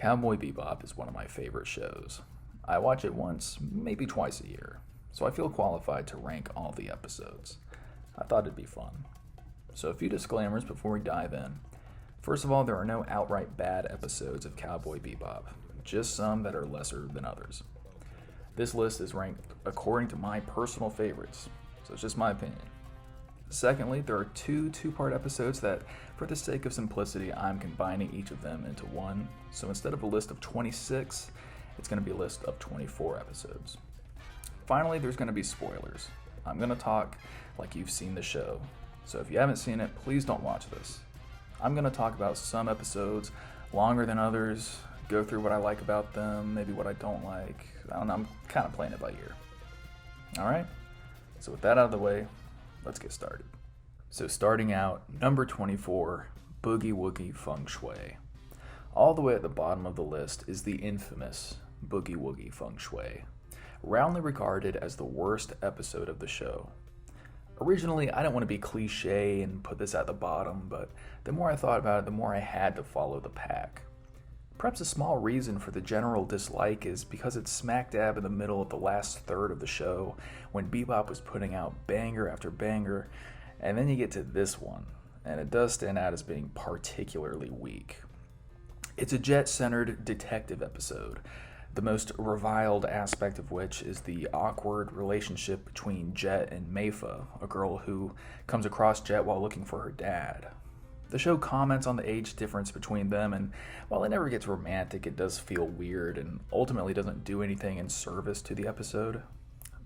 Cowboy Bebop is one of my favorite shows. I watch it once, maybe twice a year, so I feel qualified to rank all the episodes. I thought it'd be fun. So a few disclaimers before we dive in. First of all, there are no outright bad episodes of Cowboy Bebop, just some that are lesser than others. This list is ranked according to my personal favorites, so it's just my opinion. Secondly, there are two-part episodes that, for the sake of simplicity, I'm combining each of them into one. So instead of a list of 26, it's going to be a list of 24 episodes. Finally, there's going to be spoilers. I'm going to talk like you've seen the show. So if you haven't seen it, please don't watch this. I'm going to talk about some episodes longer than others, go through what I like about them, maybe what I don't like. I don't know, I'm kind of playing it by ear. Alright? So with that out of the way, let's get started. So starting out, number 24, Boogie Woogie Feng Shui. All the way at the bottom of the list is the infamous Boogie Woogie Feng Shui, roundly regarded as the worst episode of the show. Originally, I didn't want to be cliche and put this at the bottom, but the more I thought about it, the more I had to follow the pack. Perhaps a small reason for the general dislike is because it's smack dab in the middle of the last third of the show, when Bebop was putting out banger after banger, and then you get to this one, and it does stand out as being particularly weak. It's a Jet-centered detective episode, the most reviled aspect of which is the awkward relationship between Jet and Meifa, a girl who comes across Jet while looking for her dad. The show comments on the age difference between them, and while it never gets romantic, it does feel weird and ultimately doesn't do anything in service to the episode.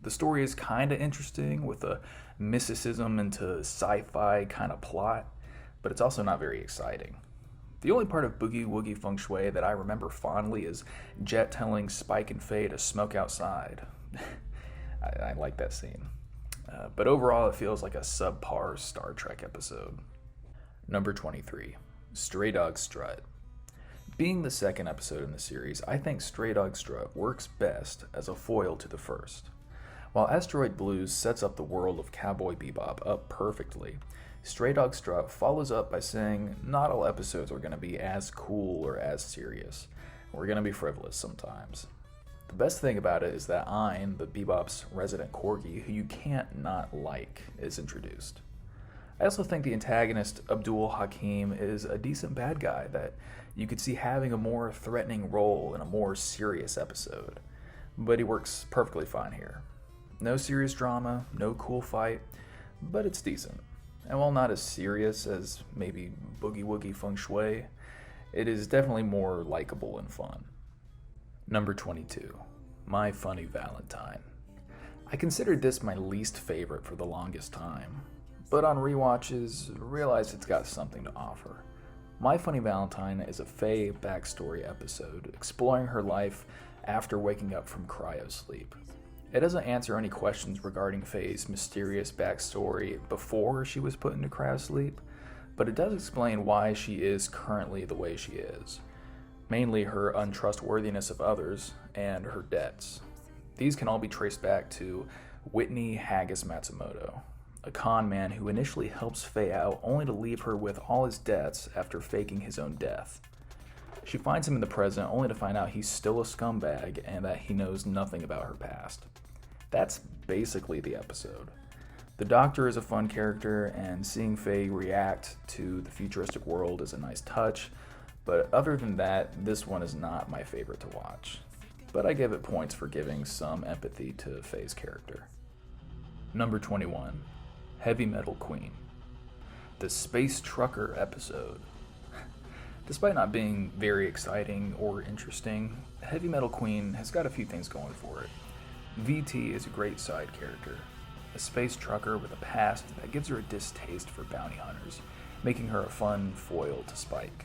The story is kind of interesting with a mysticism into sci-fi kind of plot, but it's also not very exciting. The only part of Boogie Woogie Feng Shui that I remember fondly is Jet telling Spike and Faye to smoke outside. I like that scene. But overall, it feels like a subpar Star Trek episode. Number 23, Stray Dog Strut. Being the second episode in the series, I think Stray Dog Strut works best as a foil to the first. While Asteroid Blues sets up the world of Cowboy Bebop up perfectly, Stray Dog Strut follows up by saying not all episodes are going to be as cool or as serious. We're going to be frivolous sometimes. The best thing about it is that Ein, the Bebop's resident corgi, who you can't not like, is introduced. I also think the antagonist, Abdul Hakim, is a decent bad guy that you could see having a more threatening role in a more serious episode. But he works perfectly fine here. No serious drama, no cool fight, but it's decent. And while not as serious as maybe Boogie Woogie Feng Shui, it is definitely more likable and fun. Number 22, My Funny Valentine. I considered this my least favorite for the longest time, but on rewatches, realized it's got something to offer. My Funny Valentine is a Faye backstory episode exploring her life after waking up from cryosleep. It doesn't answer any questions regarding Faye's mysterious backstory before she was put into cryosleep, but it does explain why she is currently the way she is. Mainly her untrustworthiness of others and her debts. These can all be traced back to Whitney Haggis Matsumoto, a con man who initially helps Faye out only to leave her with all his debts after faking his own death. She finds him in the present only to find out he's still a scumbag and that he knows nothing about her past. That's basically the episode. The Doctor is a fun character, and seeing Faye react to the futuristic world is a nice touch, but other than that, this one is not my favorite to watch. But I give it points for giving some empathy to Faye's character. Number 21, Heavy Metal Queen. The Space Trucker episode. Despite not being very exciting or interesting, Heavy Metal Queen has got a few things going for it. VT is a great side character, a space trucker with a past that gives her a distaste for bounty hunters, making her a fun foil to Spike.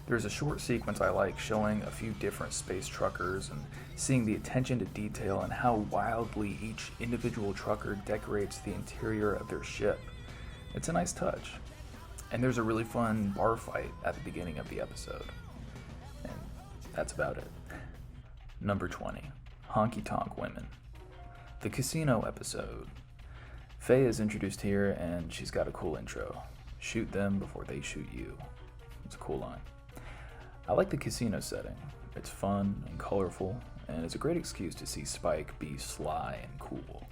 There's a short sequence I like showing a few different space truckers and seeing the attention to detail and how wildly each individual trucker decorates the interior of their ship. It's a nice touch. And there's a really fun bar fight at the beginning of the episode. And that's about it. Number 20, Honky Tonk Women. The casino episode. Faye is introduced here and she's got a cool intro. Shoot them before they shoot you. It's a cool line. I like the casino setting. It's fun and colorful, and it's a great excuse to see Spike be sly and cool.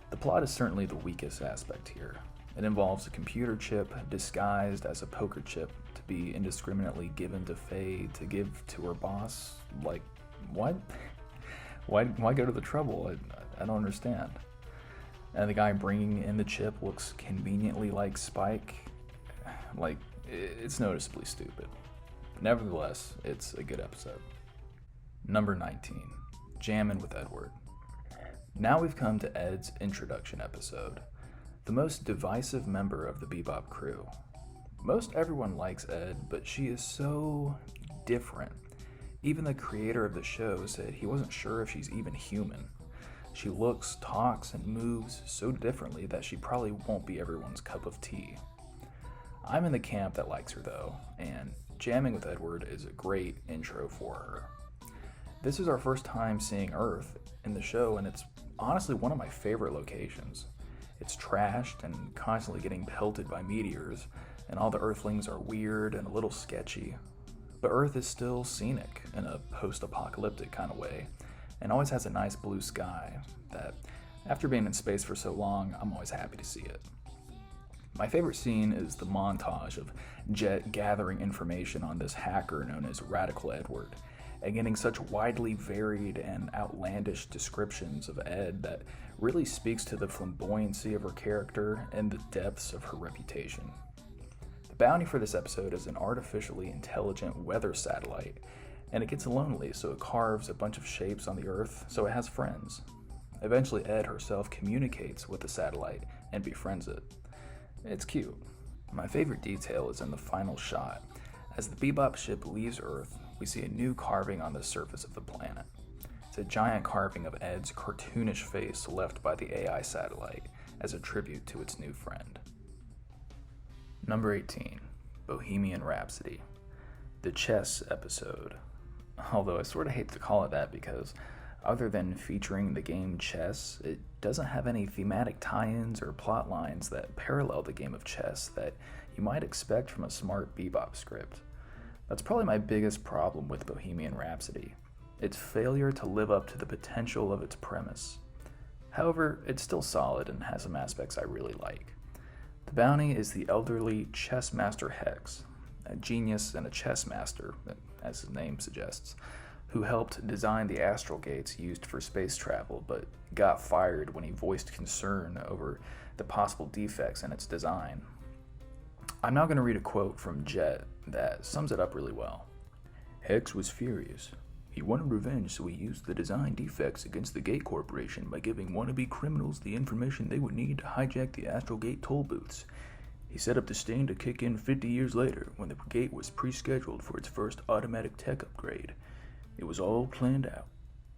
The plot is certainly the weakest aspect here. It involves a computer chip disguised as a poker chip to be indiscriminately given to Faye to give to her boss. Like, what? Why go to the trouble? I don't understand. And the guy bringing in the chip looks conveniently like Spike. Like, it's noticeably stupid. Nevertheless, it's a good episode. Number 19, Jammin' with Edward. Now we've come to Ed's introduction episode, the most divisive member of the Bebop crew. Most everyone likes Ed, but she is so different. Even the creator of the show said he wasn't sure if she's even human. She looks, talks, and moves so differently that she probably won't be everyone's cup of tea. I'm in the camp that likes her though, and Jamming with Edward is a great intro for her. This is our first time seeing Earth in the show, and it's honestly one of my favorite locations. It's trashed and constantly getting pelted by meteors, and all the Earthlings are weird and a little sketchy. But Earth is still scenic in a post-apocalyptic kind of way, and always has a nice blue sky that, after being in space for so long, I'm always happy to see it. My favorite scene is the montage of Jet gathering information on this hacker known as Radical Edward, and getting such widely varied and outlandish descriptions of Ed that really speaks to the flamboyancy of her character and the depths of her reputation. The bounty for this episode is an artificially intelligent weather satellite, and it gets lonely, so it carves a bunch of shapes on the Earth so it has friends. Eventually, Ed herself communicates with the satellite and befriends it. It's cute. My favorite detail is in the final shot. As the Bebop ship leaves Earth, we see a new carving on the surface of the planet. It's a giant carving of Ed's cartoonish face left by the AI satellite as a tribute to its new friend. Number 18, Bohemian Rhapsody, the chess episode. Although I sort of hate to call it that because other than featuring the game chess, it doesn't have any thematic tie-ins or plot lines that parallel the game of chess that you might expect from a smart Bebop script. That's probably my biggest problem with Bohemian Rhapsody, its failure to live up to the potential of its premise. However, it's still solid and has some aspects I really like. The bounty is the elderly chess master Hex, a genius and a chess master, as his name suggests, who helped design the astral gates used for space travel, but got fired when he voiced concern over the possible defects in its design. I'm now going to read a quote from Jet that sums it up really well. Hex was furious. He wanted revenge, so he used the design defects against the Gate Corporation by giving wannabe criminals the information they would need to hijack the Astral Gate toll booths. He set up the sting to kick in 50 years later when the gate was pre-scheduled for its first automatic tech upgrade. It was all planned out.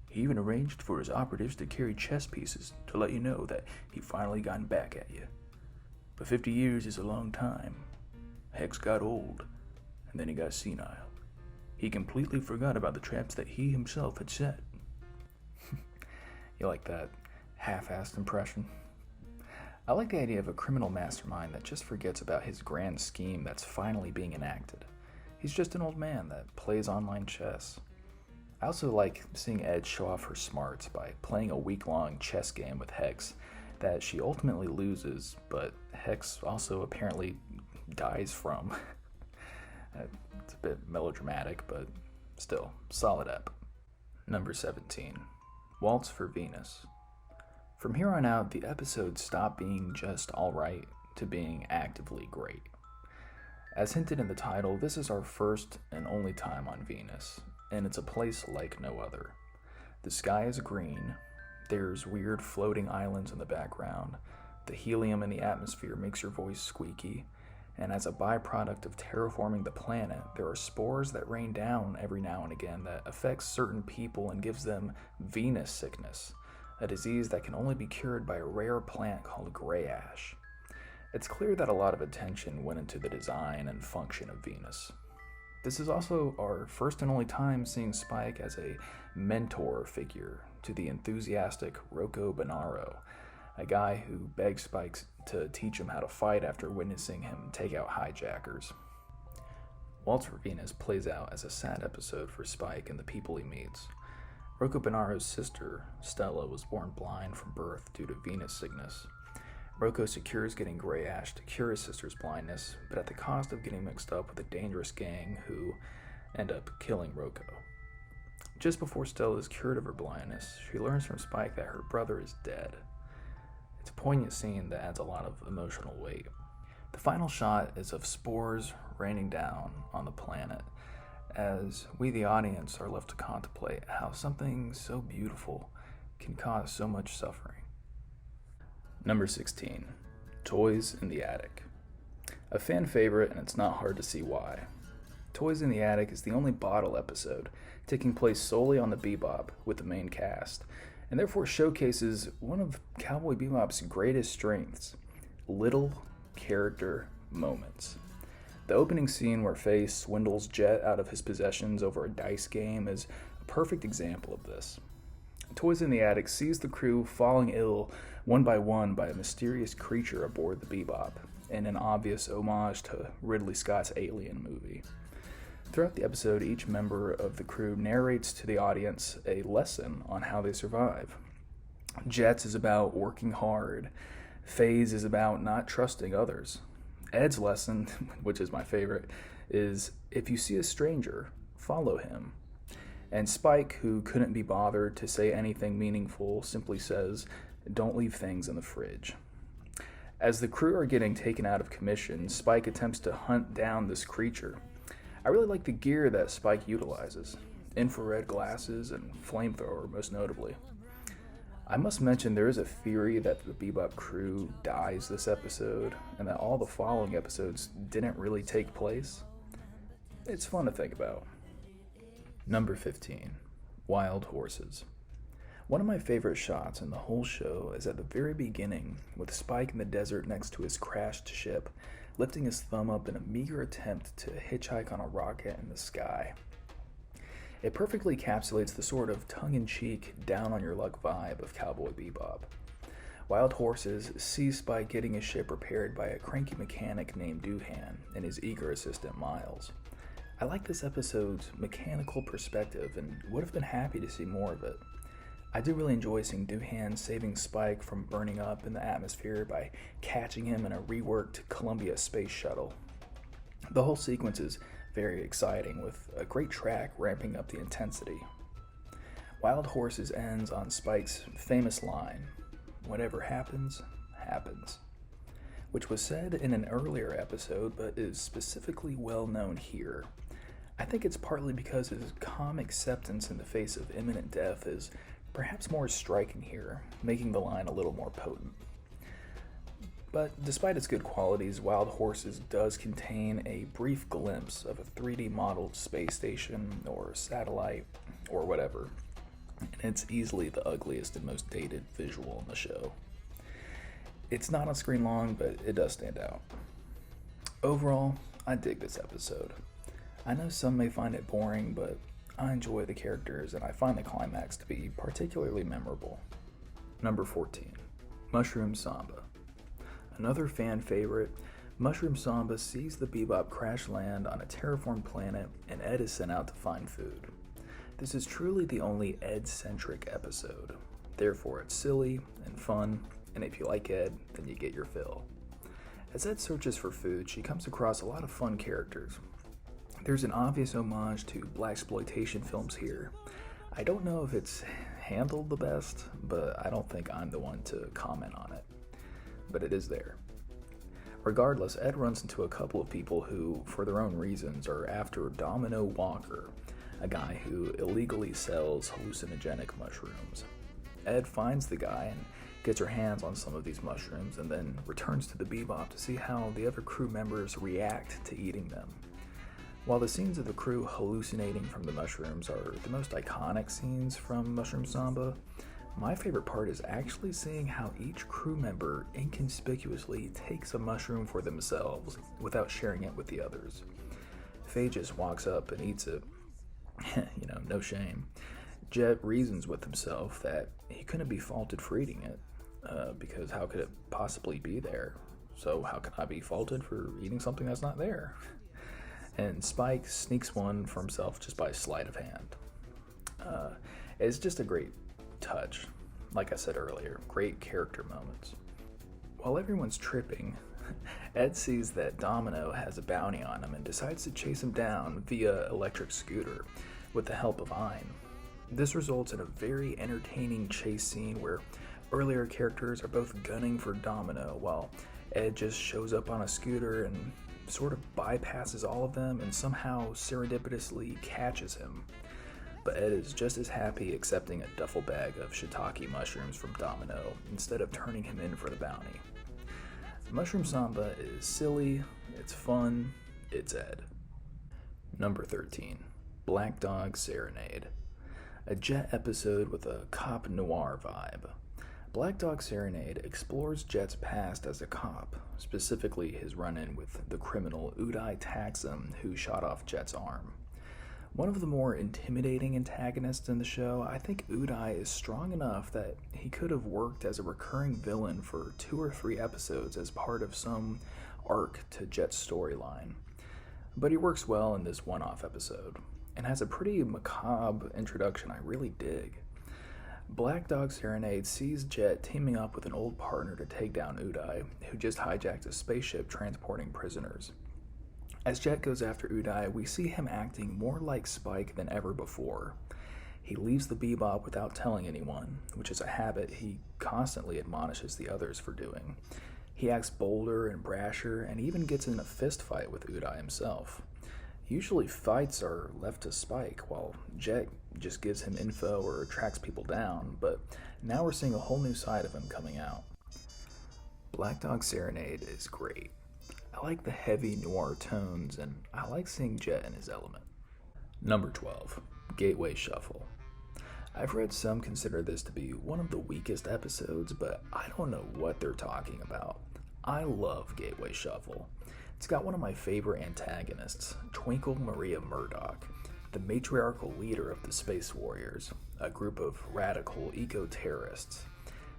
He even arranged for his operatives to carry chess pieces to let you know that he finally gotten back at you. But 50 years is a long time. Hex got old, and then he got senile. He completely forgot about the traps that he himself had set. You like that half-assed impression? I like the idea of a criminal mastermind that just forgets about his grand scheme that's finally being enacted. He's just an old man that plays online chess. I also like seeing Ed show off her smarts by playing a week-long chess game with Hex that she ultimately loses, but Hex also apparently dies from. It's a bit melodramatic, but still, solid ep. Number 17, Waltz for Venus. From here on out, the episodes stop being just alright to being actively great. As hinted in the title, this is our first and only time on Venus, and it's a place like no other. The sky is green, there's weird floating islands in the background, the helium in the atmosphere makes your voice squeaky, and as a byproduct of terraforming the planet, there are spores that rain down every now and again that affects certain people and gives them Venus sickness, a disease that can only be cured by a rare plant called gray ash. It's clear that a lot of attention went into the design and function of Venus. This is also our first and only time seeing Spike as a mentor figure to the enthusiastic Rocco Bonaro, a guy who begs Spike to teach him how to fight after witnessing him take out hijackers. Waltz for Venus plays out as a sad episode for Spike and the people he meets. Rocco Benaro's sister, Stella, was born blind from birth due to Venus sickness. Rocco secures getting Grey Ash to cure his sister's blindness, but at the cost of getting mixed up with a dangerous gang who end up killing Rocco. Just before Stella is cured of her blindness, she learns from Spike that her brother is dead. It's a poignant scene that adds a lot of emotional weight. The final shot is of spores raining down on the planet, as we, the audience, are left to contemplate how something so beautiful can cause so much suffering. Number 16, Toys in the Attic. A fan favorite, and it's not hard to see why. Toys in the Attic is the only bottle episode taking place solely on the Bebop with the main cast, and therefore showcases one of Cowboy Bebop's greatest strengths, little character moments. The opening scene where Faye swindles Jet out of his possessions over a dice game is a perfect example of this. Toys in the Attic sees the crew falling ill one by one by a mysterious creature aboard the Bebop, in an obvious homage to Ridley Scott's Alien movie. Throughout the episode, each member of the crew narrates to the audience a lesson on how they survive. Jet's is about working hard. Faye's is about not trusting others. Ed's lesson, which is my favorite, is if you see a stranger, follow him. And Spike, who couldn't be bothered to say anything meaningful, simply says, don't leave things in the fridge. As the crew are getting taken out of commission, Spike attempts to hunt down this creature. I really like the gear that Spike utilizes. Infrared glasses and flamethrower, most notably. I must mention there is a theory that the Bebop crew dies this episode, and that all the following episodes didn't really take place. It's fun to think about. Number 15, Wild Horses. One of my favorite shots in the whole show is at the very beginning, with Spike in the desert next to his crashed ship, lifting his thumb up in a meager attempt to hitchhike on a rocket in the sky. It perfectly encapsulates the sort of tongue-in-cheek, down-on-your-luck vibe of Cowboy Bebop. Wild Horses sees Spike getting his ship repaired by a cranky mechanic named Doohan and his eager assistant Miles. I like this episode's mechanical perspective and would have been happy to see more of it. I do really enjoy seeing Doohan saving Spike from burning up in the atmosphere by catching him in a reworked Columbia space shuttle. The whole sequence is very exciting, with a great track ramping up the intensity. Wild Horses ends on Spike's famous line, "Whatever happens, happens," which was said in an earlier episode but is specifically well known here. I think it's partly because his calm acceptance in the face of imminent death is perhaps more striking here, making the line a little more potent. But despite its good qualities, Wild Horses does contain a brief glimpse of a 3D modeled space station or satellite or whatever, and it's easily the ugliest and most dated visual in the show. It's not on screen long, but it does stand out. Overall, I dig this episode. I know some may find it boring, but I enjoy the characters and I find the climax to be particularly memorable. Number 14, Mushroom Samba. Another fan favorite, Mushroom Samba sees the Bebop crash land on a terraformed planet and Ed is sent out to find food. This is truly the only Ed-centric episode. Therefore, it's silly and fun, and if you like Ed, then you get your fill. As Ed searches for food, she comes across a lot of fun characters. There's an obvious homage to blaxploitation films here. I don't know if it's handled the best, but I don't think I'm the one to comment on it. But it is there. Regardless, Ed runs into a couple of people who, for their own reasons, are after Domino Walker, a guy who illegally sells hallucinogenic mushrooms. Ed finds the guy and gets her hands on some of these mushrooms and then returns to the Bebop to see how the other crew members react to eating them. While the scenes of the crew hallucinating from the mushrooms are the most iconic scenes from Mushroom Samba, my favorite part is actually seeing how each crew member inconspicuously takes a mushroom for themselves without sharing it with the others. Faye just walks up and eats it. No shame. Jet reasons with himself that he couldn't be faulted for eating it, because how could it possibly be there? So how can I be faulted for eating something that's not there? and Spike sneaks one for himself just by sleight of hand. It's just a great touch. Like I said earlier, great character moments. While everyone's tripping, Ed sees that Domino has a bounty on him and decides to chase him down via electric scooter with the help of Ein. This results in a very entertaining chase scene where earlier characters are both gunning for Domino while Ed just shows up on a scooter and sort of bypasses all of them and somehow serendipitously catches him. But Ed is just as happy accepting a duffel bag of shiitake mushrooms from Domino instead of turning him in for the bounty. Mushroom Samba is silly, it's fun, it's Ed. Number 13, Black Dog Serenade. A Jet episode with a cop noir vibe. Black Dog Serenade explores Jet's past as a cop, specifically his run-in with the criminal Uday Taxum who shot off Jet's arm. One of the more intimidating antagonists in the show, I think Uday is strong enough that he could have worked as a recurring villain for 2 or 3 episodes as part of some arc to Jet's storyline. But he works well in this one-off episode, and has a pretty macabre introduction I really dig. Black Dog Serenade sees Jet teaming up with an old partner to take down Uday, who just hijacked a spaceship transporting prisoners. As Jet goes after Uday, we see him acting more like Spike than ever before. He leaves the Bebop without telling anyone, which is a habit he constantly admonishes the others for doing. He acts bolder and brasher, and even gets in a fist fight with Uday himself. Usually fights are left to Spike, while Jet just gives him info or tracks people down, but now we're seeing a whole new side of him coming out. Black Dog Serenade is great. I like the heavy noir tones, and I like seeing Jet in his element. Number 12, Gateway Shuffle. I've read some consider this to be one of the weakest episodes, but I don't know what they're talking about. I love Gateway Shuffle. It's got one of my favorite antagonists, Twinkle Maria Murdoch, the matriarchal leader of the Space Warriors, a group of radical eco-terrorists.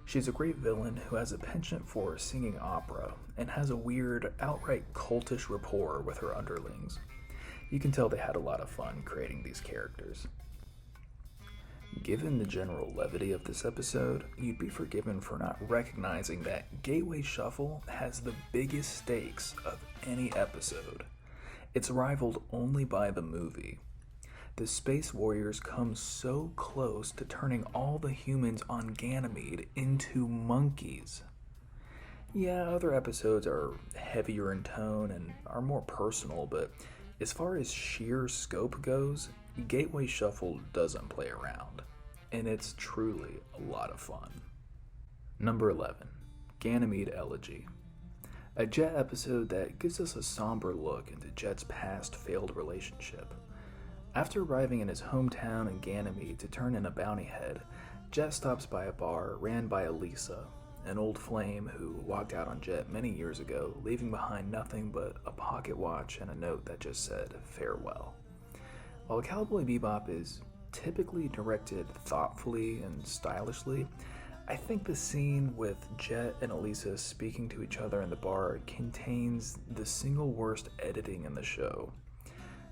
She's a great villain who has a penchant for singing opera and has a weird, outright cultish rapport with her underlings. You can tell they had a lot of fun creating these characters. Given the general levity of this episode, you'd be forgiven for not recognizing that Gateway Shuffle has the biggest stakes of any episode. It's rivaled only by the movie. The Space Warriors come so close to turning all the humans on Ganymede into monkeys. Yeah, other episodes are heavier in tone and are more personal, but as far as sheer scope goes, Gateway Shuffle doesn't play around, and it's truly a lot of fun. Number 11, Ganymede Elegy. A Jet episode that gives us a somber look into Jet's past failed relationship. After arriving in his hometown in Ganymede to turn in a bounty head, Jet stops by a bar ran by Elisa, an old flame who walked out on Jet many years ago, leaving behind nothing but a pocket watch and a note that just said, "Farewell." While Cowboy Bebop is typically directed thoughtfully and stylishly, I think the scene with Jet and Elisa speaking to each other in the bar contains the single worst editing in the show.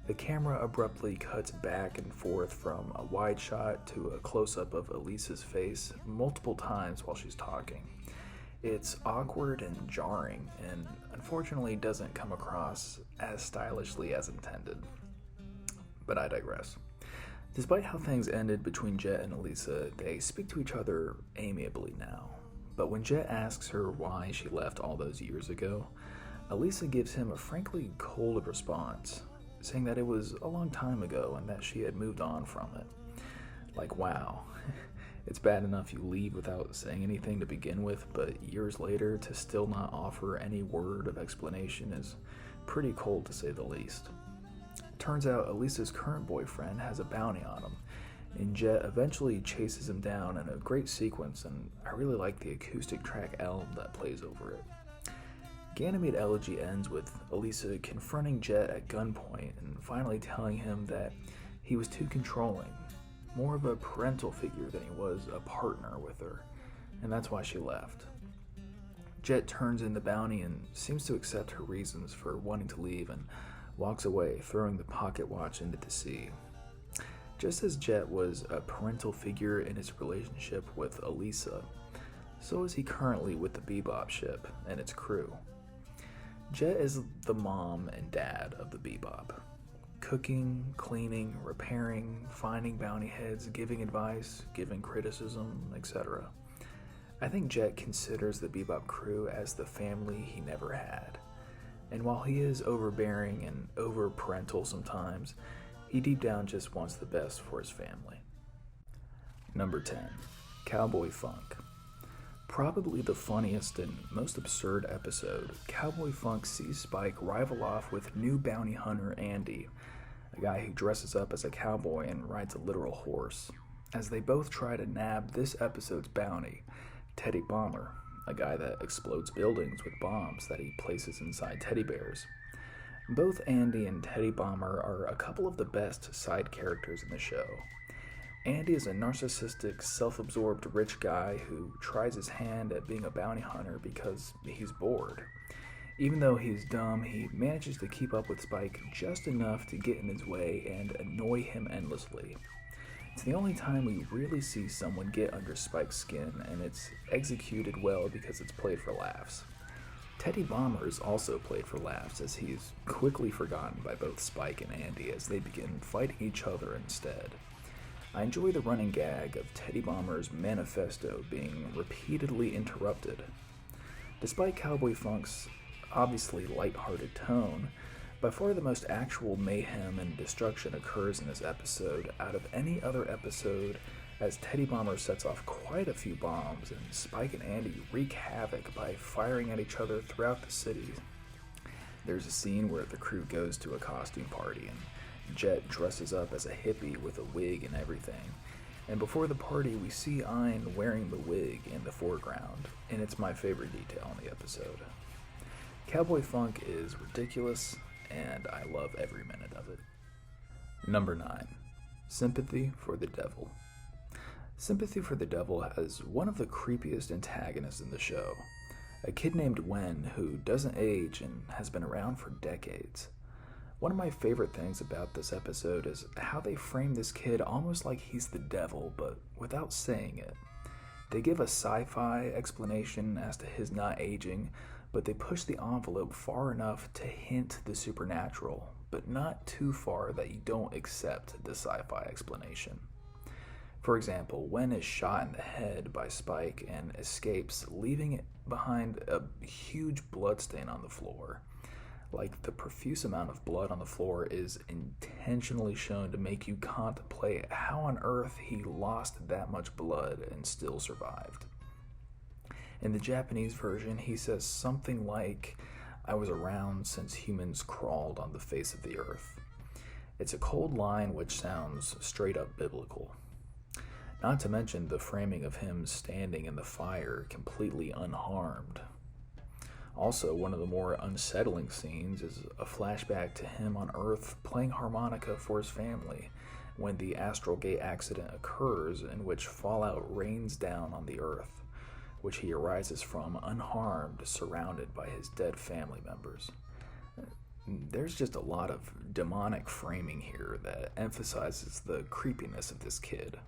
The camera abruptly cuts back and forth from a wide shot to a close-up of Elisa's face multiple times while she's talking. It's awkward and jarring, and unfortunately doesn't come across as stylishly as intended. But I digress. Despite how things ended between Jet and Elisa, they speak to each other amiably now. But when Jet asks her why she left all those years ago, Elisa gives him a frankly cold response, saying that it was a long time ago and that she had moved on from it. Like, wow, it's bad enough you leave without saying anything to begin with, but years later to still not offer any word of explanation is pretty cold to say the least. Turns out Elisa's current boyfriend has a bounty on him, and Jet eventually chases him down in a great sequence, and I really like the acoustic track Elm that plays over it. Ganymede Elegy ends with Elisa confronting Jet at gunpoint and finally telling him that he was too controlling, more of a parental figure than he was a partner with her, and that's why she left. Jet turns in the bounty and seems to accept her reasons for wanting to leave and walks away, throwing the pocket watch into the sea. Just as Jet was a parental figure in his relationship with Elisa, so is he currently with the Bebop ship and its crew. Jet is the mom and dad of the Bebop. Cooking, cleaning, repairing, finding bounty heads, giving advice, giving criticism, etc. I think Jet considers the Bebop crew as the family he never had. And while he is overbearing and over-parental sometimes, he deep down just wants the best for his family. Number 10. Cowboy Funk. Probably the funniest and most absurd episode, Cowboy Funk sees Spike rival off with new bounty hunter Andy, a guy who dresses up as a cowboy and rides a literal horse, as they both try to nab this episode's bounty, Teddy Bomber, a guy that explodes buildings with bombs that he places inside teddy bears. Both Andy and Teddy Bomber are a couple of the best side characters in the show. Andy is a narcissistic, self-absorbed rich guy who tries his hand at being a bounty hunter because he's bored. Even though he's dumb, he manages to keep up with Spike just enough to get in his way and annoy him endlessly. It's the only time we really see someone get under Spike's skin, and it's executed well because it's played for laughs. Teddy Bomber is also played for laughs, as he is quickly forgotten by both Spike and Andy as they begin fighting each other instead. I enjoy the running gag of Teddy Bomber's manifesto being repeatedly interrupted. Despite Cowboy Funk's obviously lighthearted tone, by far the most actual mayhem and destruction occurs in this episode out of any other episode, as Teddy Bomber sets off quite a few bombs and Spike and Andy wreak havoc by firing at each other throughout the city. There's a scene where the crew goes to a costume party and Jet dresses up as a hippie with a wig and everything. And before the party, we see Ein wearing the wig in the foreground, and it's my favorite detail in the episode. Cowboy Funk is ridiculous, and I love every minute of it. Number 9. Sympathy for the Devil. Sympathy for the Devil has one of the creepiest antagonists in the show, a kid named Wen who doesn't age and has been around for decades. One of my favorite things about this episode is how they frame this kid almost like he's the devil, but without saying it. They give a sci-fi explanation as to his not aging, but they push the envelope far enough to hint the supernatural, but not too far that you don't accept the sci-fi explanation. For example, Wen is shot in the head by Spike and escapes, leaving behind a huge bloodstain on the floor. Like, the profuse amount of blood on the floor is intentionally shown to make you contemplate how on earth he lost that much blood and still survived. In the Japanese version, he says something like, "I was around since humans crawled on the face of the earth." It's a cold line which sounds straight up biblical. Not to mention the framing of him standing in the fire completely unharmed. Also, one of the more unsettling scenes is a flashback to him on Earth playing harmonica for his family when the astral gate accident occurs, in which fallout rains down on the Earth, which he arises from unharmed, surrounded by his dead family members. There's just a lot of demonic framing here that emphasizes the creepiness of this kid.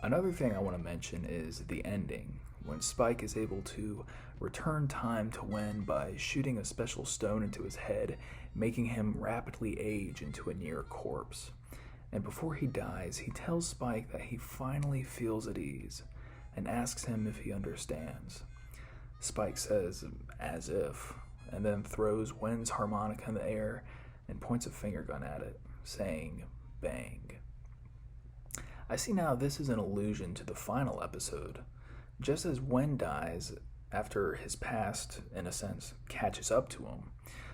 Another thing I want to mention is the ending, when Spike is able to return time to Wen by shooting a special stone into his head, making him rapidly age into a near corpse. And before he dies, he tells Spike that he finally feels at ease, and asks him if he understands. Spike says, "as if," and then throws Wen's harmonica in the air and points a finger gun at it, saying, "bang." I see now this is an allusion to the final episode. Just as Wen dies after his past, in a sense, catches up to him,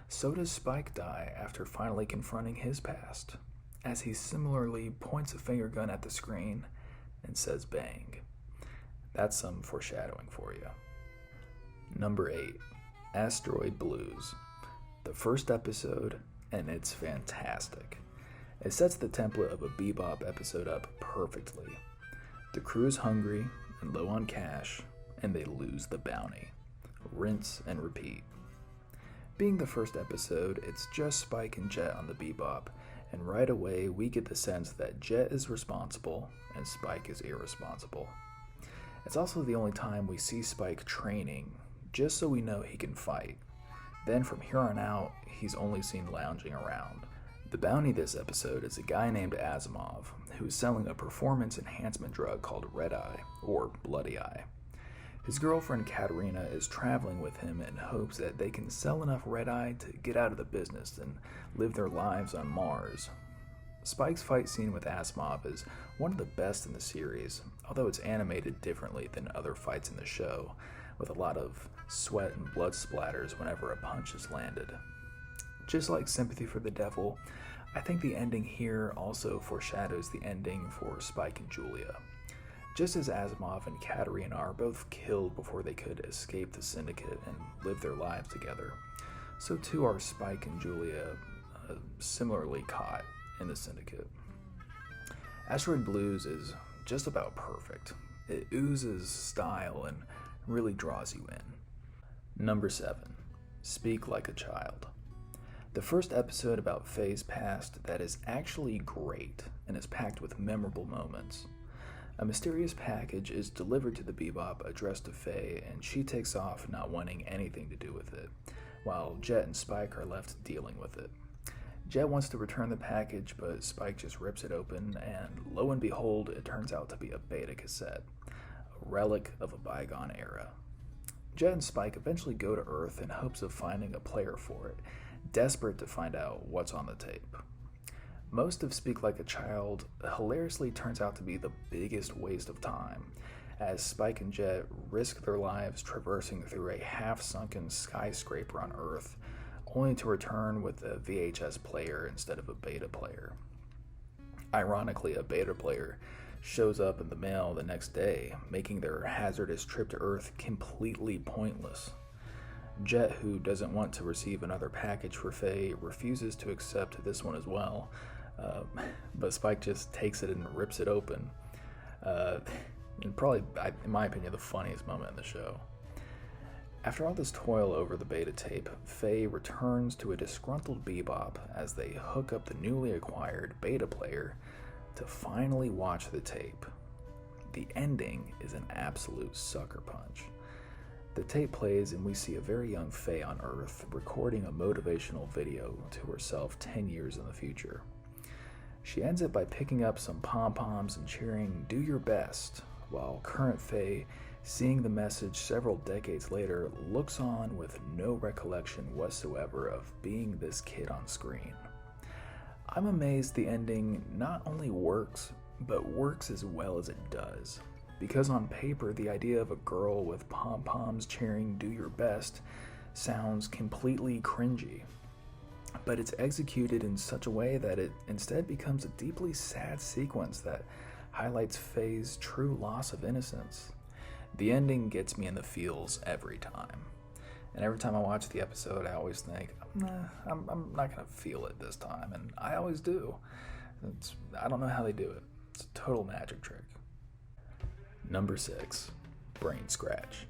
so does Spike die after finally confronting his past, as he similarly points a finger gun at the screen and says bang. That's some foreshadowing for you. Number 8, Asteroid Blues. The first episode, and it's fantastic. It sets the template of a Bebop episode up perfectly. The crew is hungry and low on cash, and they lose the bounty. Rinse and repeat. Being the first episode, it's just Spike and Jet on the Bebop, and right away we get the sense that Jet is responsible and Spike is irresponsible. It's also the only time we see Spike training, just so we know he can fight. Then from here on out, he's only seen lounging around. The bounty this episode is a guy named Asimov, who is selling a performance enhancement drug called Red Eye, or Bloody Eye. His girlfriend Katerina is traveling with him in hopes that they can sell enough Red Eye to get out of the business and live their lives on Mars. Spike's fight scene with Asimov is one of the best in the series, although it's animated differently than other fights in the show, with a lot of sweat and blood splatters whenever a punch is landed. Just like Sympathy for the Devil, I think the ending here also foreshadows the ending for Spike and Julia. Just as Asimov and Katerina are both killed before they could escape the Syndicate and live their lives together, so too are Spike and Julia similarly caught in the Syndicate. Asteroid Blues is just about perfect. It oozes style and really draws you in. Number 7. Speak Like a Child. The first episode about Faye's past that is actually great and is packed with memorable moments. A mysterious package is delivered to the Bebop addressed to Faye, and she takes off not wanting anything to do with it, while Jet and Spike are left dealing with it. Jet wants to return the package, but Spike just rips it open, and lo and behold, it turns out to be a beta cassette, a relic of a bygone era. Jet and Spike eventually go to Earth in hopes of finding a player for it, desperate to find out what's on the tape. Most of Speak Like a Child hilariously turns out to be the biggest waste of time, as Spike and Jet risk their lives traversing through a half-sunken skyscraper on Earth, only to return with a VHS player instead of a beta player. Ironically, a beta player shows up in the mail the next day, making their hazardous trip to Earth completely pointless. Jet, who doesn't want to receive another package for Faye, refuses to accept this one as well, but Spike just takes it and rips it open. And probably, in my opinion, the funniest moment in the show. After all this toil over the beta tape, Faye returns to a disgruntled Bebop as they hook up the newly acquired beta player to finally watch the tape. The ending is an absolute sucker punch. The tape plays and we see a very young Faye on Earth recording a motivational video to herself 10 years in the future. She ends it by picking up some pom-poms and cheering, "Do your best," while current Faye, seeing the message several decades later, looks on with no recollection whatsoever of being this kid on screen. I'm amazed the ending not only works, but works as well as it does. Because on paper, the idea of a girl with pom-poms cheering "Do your best" sounds completely cringy. But it's executed in such a way that it instead becomes a deeply sad sequence that highlights Faye's true loss of innocence. The ending gets me in the feels every time. And every time I watch the episode, I always think, I'm not going to feel it this time. And I always do. I don't know how they do it. It's a total magic trick. Number 6, Brain Scratch.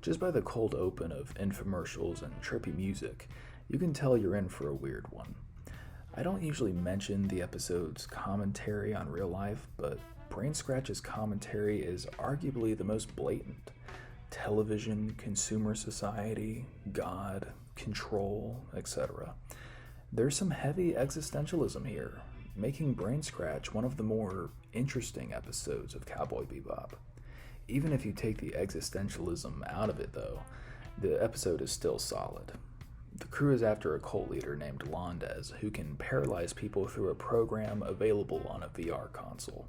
Just by the cold open of infomercials and trippy music, you can tell you're in for a weird one. I don't usually mention the episode's commentary on real life, but Brain Scratch's commentary is arguably the most blatant. Television, consumer society, God, control, etc. There's some heavy existentialism here, making Brain Scratch one of the more interesting episodes of Cowboy Bebop. Even if you take the existentialism out of it, though, the episode is still solid. The crew is after a cult leader named Londes, who can paralyze people through a program available on a VR console.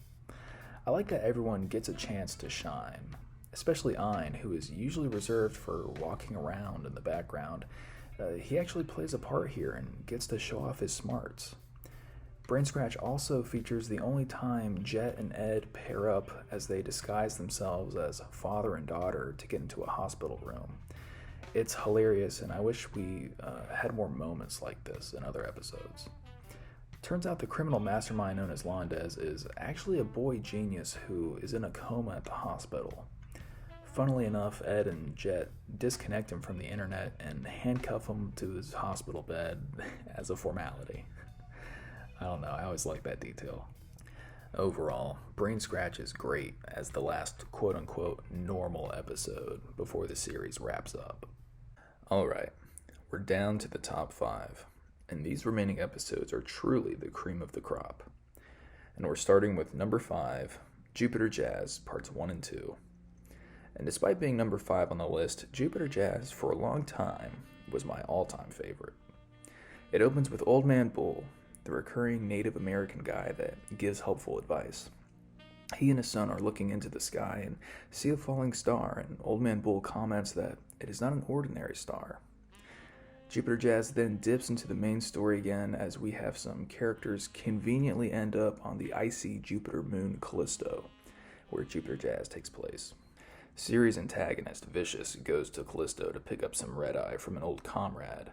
I like that everyone gets a chance to shine, especially Ein, who is usually reserved for walking around in the background. He actually plays a part here and gets to show off his smarts. Brain Scratch also features the only time Jet and Ed pair up as they disguise themselves as father and daughter to get into a hospital room. It's hilarious, and I wish we had more moments like this in other episodes. Turns out the criminal mastermind known as Londes is actually a boy genius who is in a coma at the hospital. Funnily enough, Ed and Jet disconnect him from the internet and handcuff him to his hospital bed as a formality. I don't know, I always like that detail. Overall, Brain Scratch is great as the last quote-unquote normal episode before the series wraps up. Alright, we're down to the top 5, and these remaining episodes are truly the cream of the crop. And we're starting with number 5, Jupiter Jazz, parts 1 and 2. And despite being number 5 on the list, Jupiter Jazz, for a long time, was my all-time favorite. It opens with Old Man Bull, the recurring Native American guy that gives helpful advice. He and his son are looking into the sky and see a falling star, and Old Man Bull comments that it is not an ordinary star. Jupiter Jazz then dips into the main story again as we have some characters conveniently end up on the icy Jupiter moon Callisto, where Jupiter Jazz takes place. Series antagonist Vicious goes to Callisto to pick up some red-eye from an old comrade.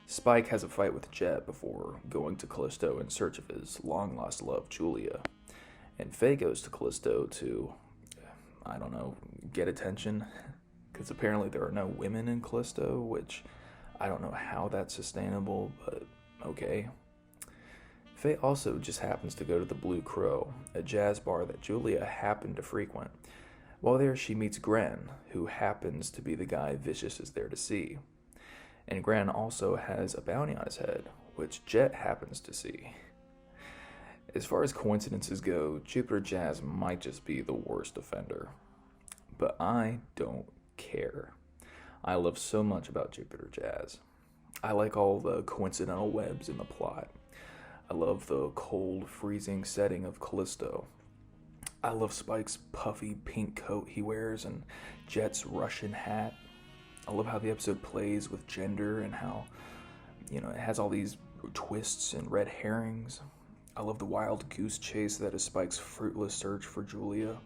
Spike has a fight with Jet before going to Callisto in search of his long-lost love, Julia. And Faye goes to Callisto to, get attention. Because apparently there are no women in Callisto, which I don't know how that's sustainable, but okay. Faye also just happens to go to the Blue Crow, a jazz bar that Julia happened to frequent. While there, she meets Gren, who happens to be the guy Vicious is there to see. And Gren also has a bounty on his head, which Jet happens to see. As far as coincidences go, Jupiter Jazz might just be the worst offender. But I don't care. I love so much about Jupiter Jazz. I like all the coincidental webs in the plot. I love the cold, freezing setting of Callisto. I love Spike's puffy pink coat he wears and Jet's Russian hat. I love how the episode plays with gender and how, it has all these twists and red herrings. I love the wild goose chase that is Spike's fruitless search for Julia.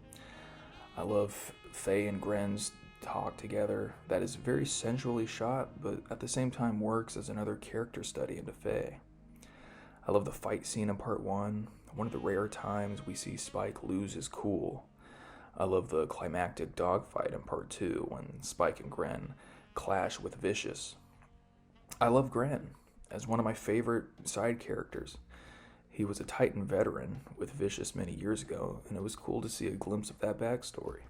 I love Faye and Gren's talk together that is very sensually shot, but at the same time works as another character study into Faye. I love the fight scene in part 1, one of the rare times we see Spike lose his cool. I love the climactic dogfight in part 2 when Spike and Gren clash with Vicious. I love Gren as one of my favorite side characters. He was a Titan veteran with Vicious many years ago, and it was cool to see a glimpse of that backstory.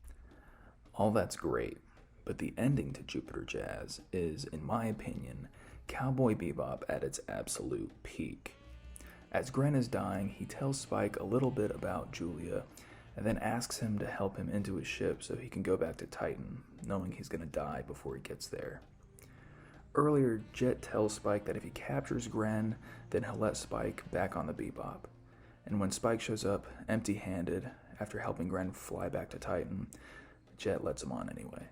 All that's great, but the ending to Jupiter Jazz is, in my opinion, Cowboy Bebop at its absolute peak. As Gren is dying, he tells Spike a little bit about Julia, and then asks him to help him into his ship so he can go back to Titan, knowing he's going to die before he gets there. Earlier, Jet tells Spike that if he captures Gren, then he'll let Spike back on the Bebop. And when Spike shows up empty-handed after helping Gren fly back to Titan, Jet lets him on anyway.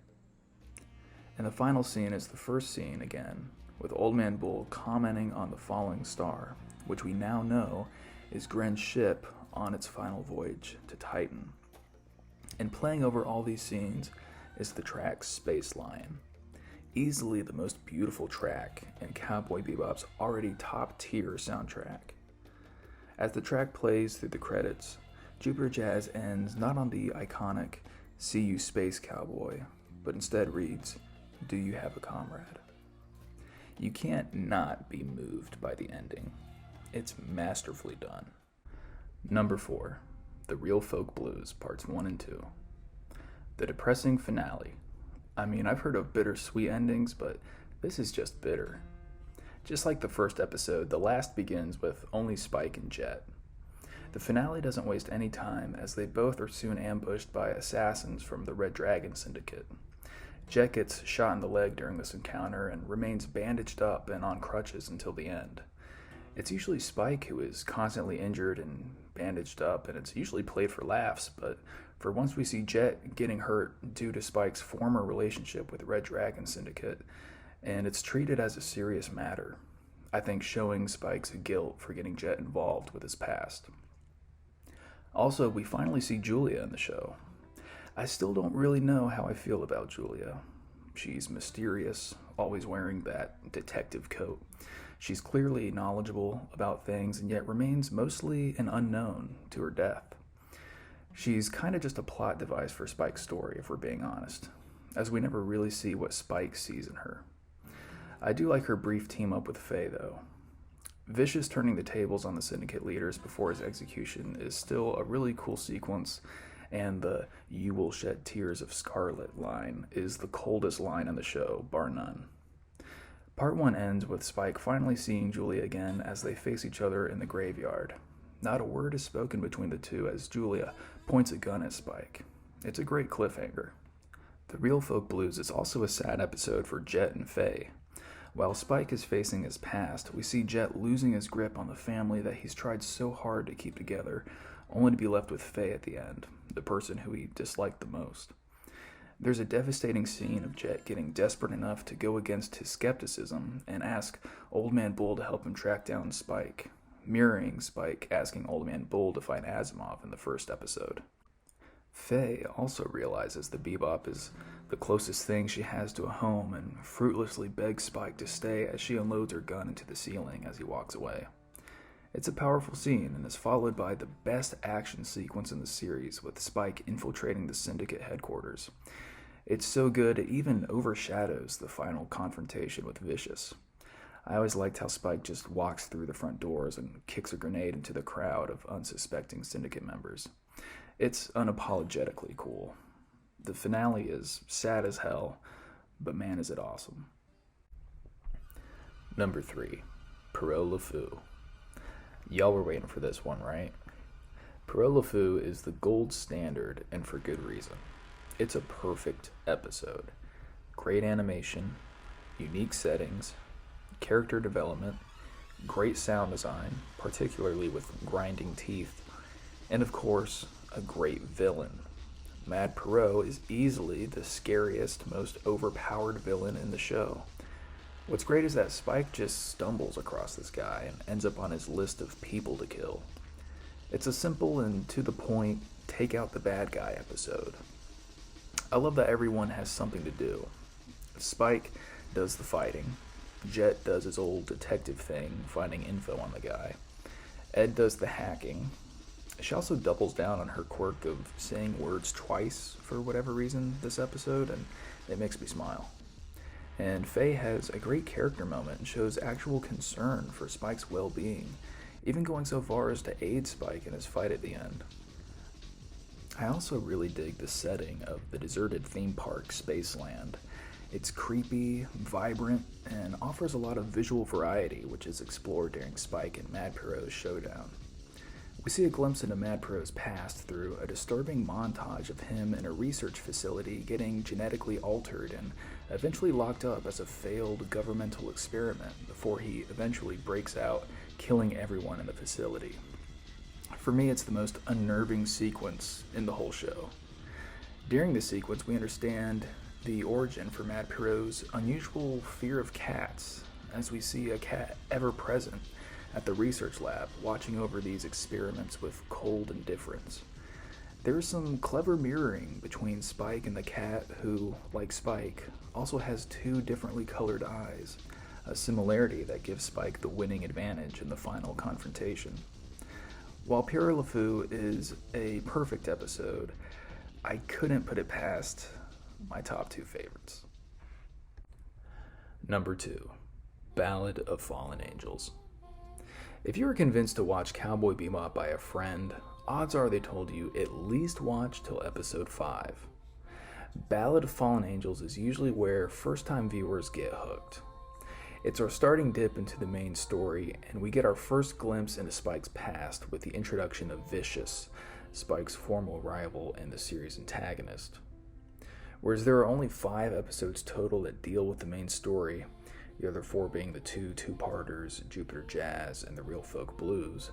And the final scene is the first scene again, with Old Man Bull commenting on the falling star, which we now know is Gren's ship on its final voyage to Titan. And playing over all these scenes is the track Space Lion. Easily the most beautiful track in Cowboy Bebop's already top-tier soundtrack. As the track plays through the credits, Jupiter Jazz ends not on the iconic "See You Space Cowboy," but instead reads, "Do you have a comrade?" You can't not be moved by the ending. It's masterfully done. Number 4, The Real Folk Blues, Parts 1 and 2. The depressing finale. I mean, I've heard of bittersweet endings, but this is just bitter. Just like the first episode, the last begins with only Spike and Jet. The finale doesn't waste any time, as they both are soon ambushed by assassins from the Red Dragon Syndicate. Jet gets shot in the leg during this encounter and remains bandaged up and on crutches until the end. It's usually Spike who is constantly injured and bandaged up, and it's usually played for laughs, but for once we see Jet getting hurt due to Spike's former relationship with the Red Dragon Syndicate, and it's treated as a serious matter. I think showing Spike's guilt for getting Jet involved with his past. Also, we finally see Julia in the show. I still don't really know how I feel about Julia. She's mysterious, always wearing that detective coat. She's clearly knowledgeable about things and yet remains mostly an unknown to her death. She's kind of just a plot device for Spike's story, if we're being honest. as we never really see what Spike sees in her. I do like her brief team up with Faye, though. Vicious turning the tables on the syndicate leaders before his execution is still a really cool sequence, and the "you will shed tears of scarlet" line is the coldest line in the show, bar none. Part 1 ends with Spike finally seeing Julia again as they face each other in the graveyard. Not a word is spoken between the two as Julia points a gun at Spike. It's a great cliffhanger. The Real Folk Blues is also a sad episode for Jet and Faye. While Spike is facing his past, we see Jet losing his grip on the family that he's tried so hard to keep together, only to be left with Faye at the end, the person who he disliked the most. There's a devastating scene of Jet getting desperate enough to go against his skepticism and ask Old Man Bull to help him track down Spike, mirroring Spike asking Old Man Bull to fight Asimov in the first episode. Faye also realizes that Bebop is the closest thing she has to a home and fruitlessly begs Spike to stay as she unloads her gun into the ceiling as he walks away. It's a powerful scene and is followed by the best action sequence in the series with Spike infiltrating the Syndicate headquarters. It's so good it even overshadows the final confrontation with Vicious. I always liked how Spike just walks through the front doors and kicks a grenade into the crowd of unsuspecting Syndicate members. It's unapologetically cool. The finale is sad as hell, but man is it awesome. Number 3, Perot LeFou. Y'all were waiting for this one, right? Perot LeFou is the gold standard, and for good reason. It's a perfect episode. Great animation, unique settings, character development, great sound design, particularly with grinding teeth, and of course, a great villain. Mad Perot is easily the scariest, most overpowered villain in the show. What's great is that Spike just stumbles across this guy and ends up on his list of people to kill. It's a simple and to the point, take out the bad guy episode. I love that everyone has something to do. Spike does the fighting. Jet does his old detective thing, finding info on the guy. Ed does the hacking. She also doubles down on her quirk of saying words twice for whatever reason this episode, and it makes me smile. And Faye has a great character moment and shows actual concern for Spike's well-being, even going so far as to aid Spike in his fight at the end. I also really dig the setting of the deserted theme park, Spaceland. It's creepy, vibrant, and offers a lot of visual variety, which is explored during Spike and Mad Perot's showdown. We see a glimpse into Mad Perot's past through a disturbing montage of him in a research facility getting genetically altered and eventually locked up as a failed governmental experiment before he eventually breaks out, killing everyone in the facility. For me, it's the most unnerving sequence in the whole show. During this sequence, we understand the origin for Mad Perot's unusual fear of cats, as we see a cat ever present at the research lab, watching over these experiments with cold indifference. There is some clever mirroring between Spike and the cat who, like Spike, also has two differently colored eyes, a similarity that gives Spike the winning advantage in the final confrontation. While Perot LeFou is a perfect episode, I couldn't put it past my top 2 favorites. Number 2, Ballad of Fallen Angels. If you were convinced to watch Cowboy Bebop by a friend, odds are they told you at least watch till episode 5. Ballad of Fallen Angels is usually where first-time viewers get hooked. It's our starting dip into the main story, and we get our first glimpse into Spike's past with the introduction of Vicious, Spike's former rival and the series' antagonist. Whereas there are only 5 episodes total that deal with the main story, the other 4 being the two-parters, Jupiter Jazz and the Real Folk Blues,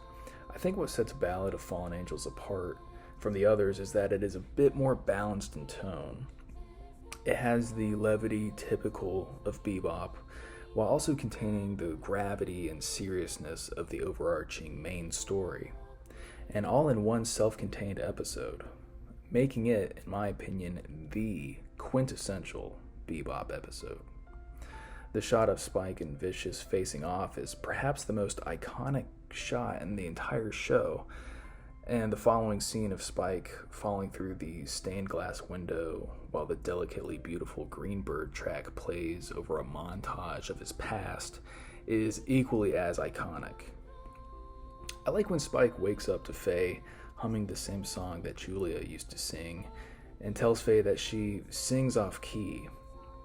I think what sets Ballad of Fallen Angels apart from the others is that it is a bit more balanced in tone. It has the levity typical of Bebop, while also containing the gravity and seriousness of the overarching main story, and all in one self-contained episode, making it, in my opinion, the quintessential Bebop episode. The shot of Spike and Vicious facing off is perhaps the most iconic shot in the entire show, And the following scene of Spike falling through the stained glass window while the delicately beautiful Greenbird track plays over a montage of his past is equally as iconic. I like when Spike wakes up to Faye humming the same song that Julia used to sing and tells Faye that she sings off key.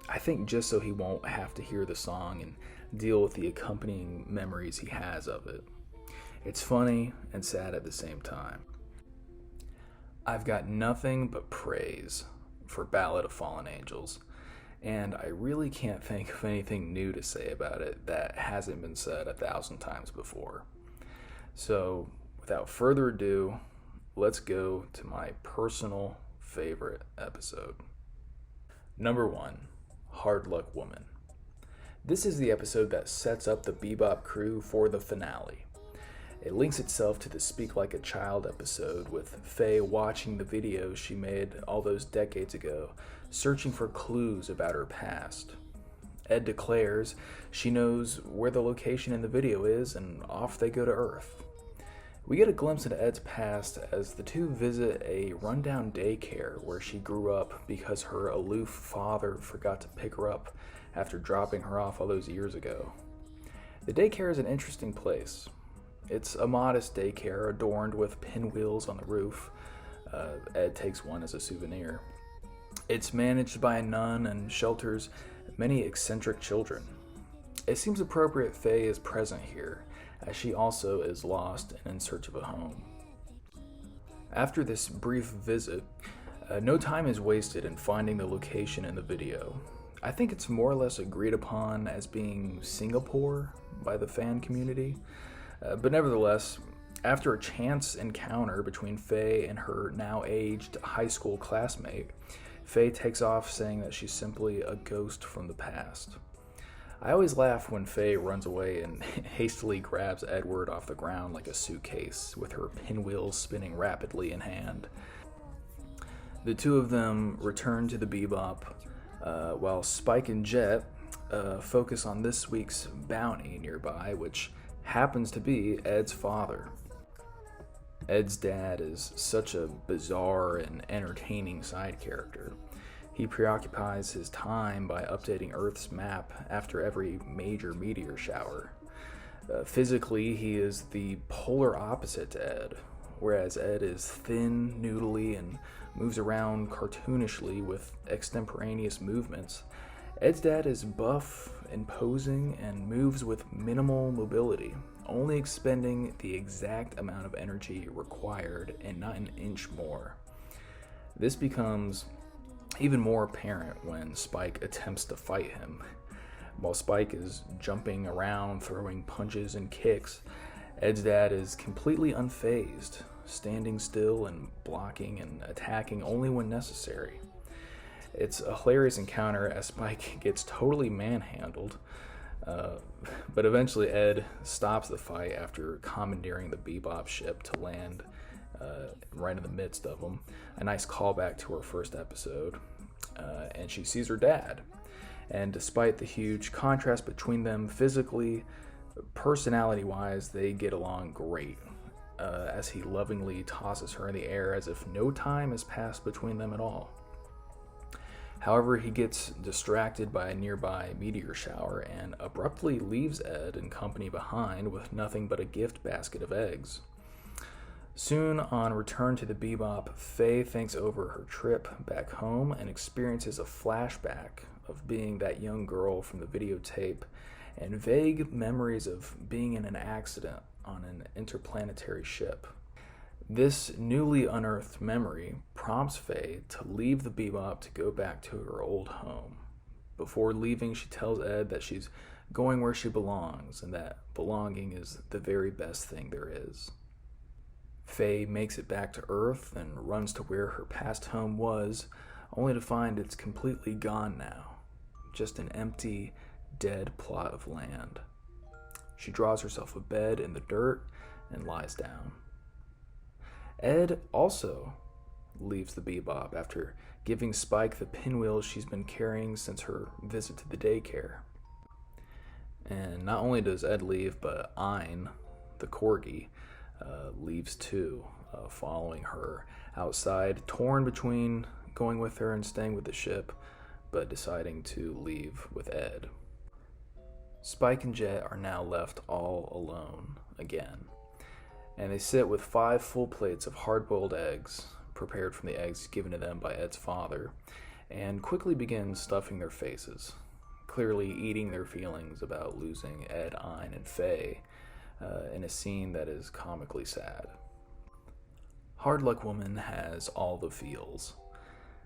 I think just so he won't have to hear the song and deal with the accompanying memories he has of it. It's funny and sad at the same time. I've got nothing but praise for Ballad of Fallen Angels, and I really can't think of anything new to say about it that hasn't been said 1,000 times before. So, without further ado, let's go to my personal favorite episode. Number 1, Hard Luck Woman. This is the episode that sets up the Bebop crew for the finale. It links itself to the Speak Like a Child episode, with Faye watching the videos she made all those decades ago, searching for clues about her past. Ed declares she knows where the location in the video is, and off they go to Earth. We get a glimpse into Ed's past as the two visit a rundown daycare where she grew up because her aloof father forgot to pick her up after dropping her off all those years ago. The daycare is an interesting place. It's a modest daycare adorned with pinwheels on the roof. Ed takes one as a souvenir. It's managed by a nun and shelters many eccentric children. It seems appropriate Faye is present here, as she also is lost and in search of a home. After this brief visit, no time is wasted in finding the location in the video. I think it's more or less agreed upon as being Singapore by the fan community. But nevertheless, after a chance encounter between Faye and her now-aged high school classmate, Faye takes off saying that she's simply a ghost from the past. I always laugh when Faye runs away and hastily grabs Edward off the ground like a suitcase, with her pinwheels spinning rapidly in hand. The two of them return to the Bebop, while Spike and Jet focus on this week's bounty nearby, which happens to be Ed's father. Ed's dad is such a bizarre and entertaining side character. He preoccupies his time by updating Earth's map after every major meteor shower. Physically, he is the polar opposite to Ed. Whereas Ed is thin, noodly, and moves around cartoonishly with extemporaneous movements, Ed's dad is buff, imposing, and moves with minimal mobility, only expending the exact amount of energy required and not an inch more. This becomes even more apparent when Spike attempts to fight him. While Spike is jumping around, throwing punches and kicks, Ed's dad is completely unfazed, standing still and blocking and attacking only when necessary. It's a hilarious encounter as Spike gets totally manhandled, but eventually Ed stops the fight after commandeering the Bebop ship to land right in the midst of them. A nice callback to her first episode, and she sees her dad. And despite the huge contrast between them physically, personality-wise, they get along great, as he lovingly tosses her in the air as if no time has passed between them at all. However, he gets distracted by a nearby meteor shower and abruptly leaves Ed and company behind with nothing but a gift basket of eggs. Soon, on return to the Bebop, Faye thinks over her trip back home and experiences a flashback of being that young girl from the videotape and vague memories of being in an accident on an interplanetary ship. This newly unearthed memory prompts Faye to leave the Bebop to go back to her old home. Before leaving, she tells Ed that she's going where she belongs and that belonging is the very best thing there is. Faye makes it back to Earth and runs to where her past home was, only to find it's completely gone now. Just an empty, dead plot of land. She draws herself a bed in the dirt and lies down. Ed also leaves the Bebop after giving Spike the pinwheels she's been carrying since her visit to the daycare. And not only does Ed leave, but Ein, the corgi, leaves too, following her outside, torn between going with her and staying with the ship, but deciding to leave with Ed. Spike and Jet are now left all alone again, and they sit with 5 full plates of hard-boiled eggs, prepared from the eggs given to them by Ed's father, and quickly begin stuffing their faces, clearly eating their feelings about losing Ed, Ein, and Faye in a scene that is comically sad. Hard Luck Woman has all the feels,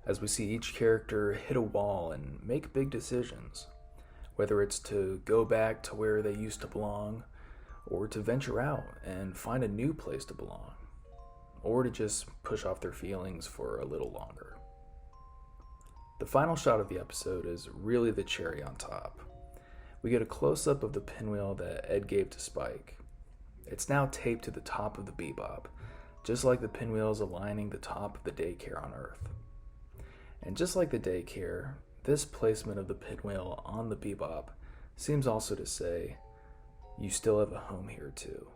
as we see each character hit a wall and make big decisions, whether it's to go back to where they used to belong, or to venture out and find a new place to belong, or to just push off their feelings for a little longer. The final shot of the episode is really the cherry on top. We get a close-up of the pinwheel that Ed gave to Spike. It's now taped to the top of the Bebop, just like the pinwheels aligning the top of the daycare on Earth. And just like the daycare, this placement of the pinwheel on the Bebop seems also to say, you still have a home here too.